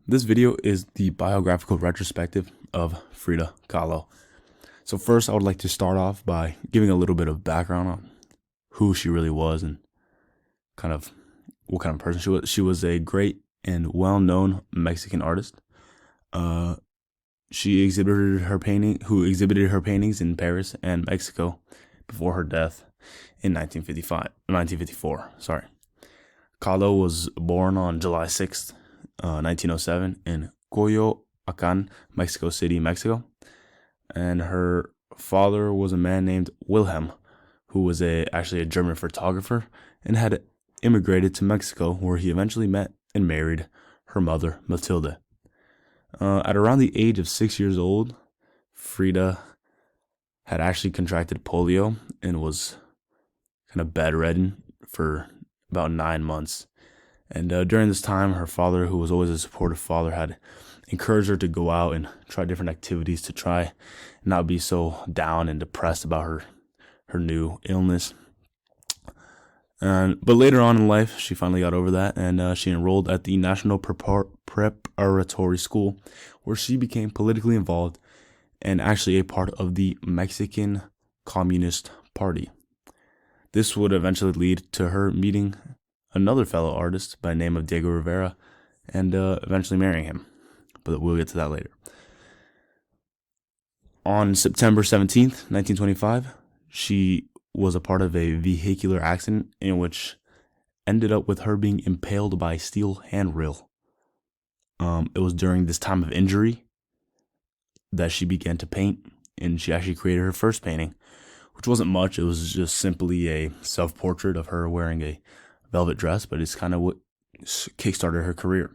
This video is the biographical retrospective of Frida Kahlo. So first, I would like to start off by giving a little bit of background on who she really was and kind of what kind of person she was. She was a great and well-known Mexican artist. She exhibited her paintings in Paris and Mexico before her death in 1954. Sorry. Kahlo was born on July 6th, 1907 in Coyoacan, Mexico City, Mexico. And her father was a man named Wilhelm, who was actually a German photographer and had immigrated to Mexico, where he eventually met and married her mother, Matilde. At around the age of 6 years old, Frida had actually contracted polio and was kind of bedridden for about 9 months. And during this time, her father, who was always a supportive father, had encouraged her to go out and try different activities to try not be so down and depressed about her new illness. But later on in life, she finally got over that, and she enrolled at the National Preparatory School, where she became politically involved and actually a part of the Mexican Communist Party. This would eventually lead to her meeting another fellow artist by the name of Diego Rivera and eventually marrying him. But we'll get to that later. On September 17th, 1925, she was a part of a vehicular accident in which ended up with her being impaled by a steel handrail. It was during this time of injury that she began to paint, and she actually created her first painting, which wasn't much. It was just simply a self-portrait of her wearing a velvet dress, but it's kind of what kickstarted her career.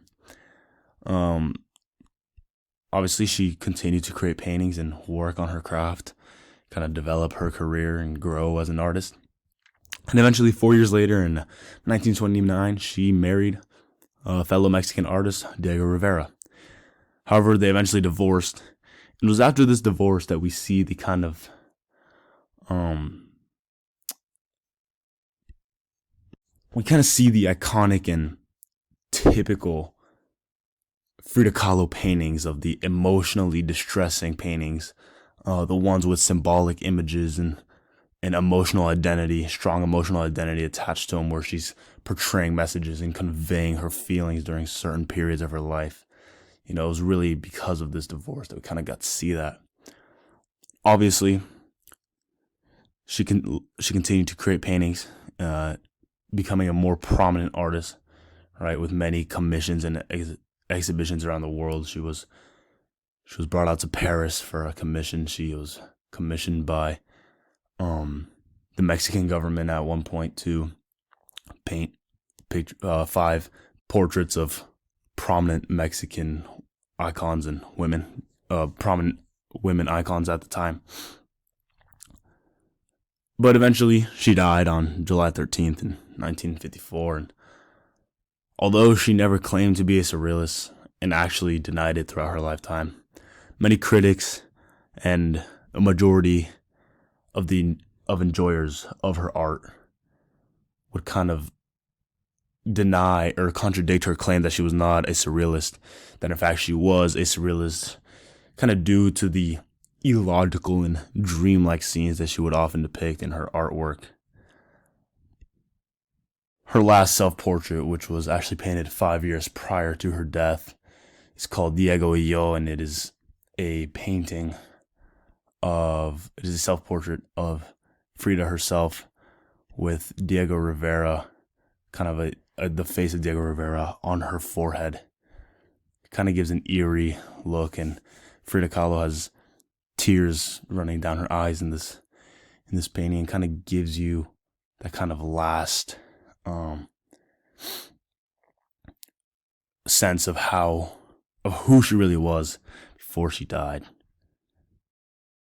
Obviously, she continued to create paintings and work on her craft, kind of develop her career and grow as an artist. And eventually, 4 years later, in 1929, she married a fellow Mexican artist, Diego Rivera. However, they eventually divorced. It was after this divorce that we see the kind of the iconic and typical Frida Kahlo paintings of the emotionally distressing paintings, the ones with symbolic images and an emotional identity, strong emotional identity attached to them, where she's portraying messages and conveying her feelings during certain periods of her life. You know, it was really because of this divorce that we kind of got to see that. Obviously, she continued to create paintings, becoming a more prominent artist, right, with many commissions and exhibitions around the world. She was brought out to Paris for a commission. She was commissioned by the Mexican government at one point to paint 5 portraits of prominent Mexican icons and women, prominent women icons at the time. But eventually, she died on July 13th in 1954. And although she never claimed to be a surrealist and actually denied it throughout her lifetime, many critics and a majority of enjoyers of her art would kind of deny or contradict her claim that she was not a surrealist, that in fact she was a surrealist, kind of due to the illogical and dreamlike scenes that she would often depict in her artwork. Her last self-portrait, which was actually painted 5 years prior to her death, is called Diego y Yo, and it is a self-portrait of Frida herself with Diego Rivera, kind of the face of Diego Rivera on her forehead. It kind of gives an eerie look, and Frida Kahlo has tears running down her eyes in this painting, and kind of gives you that kind of last sense of who she really was before she died.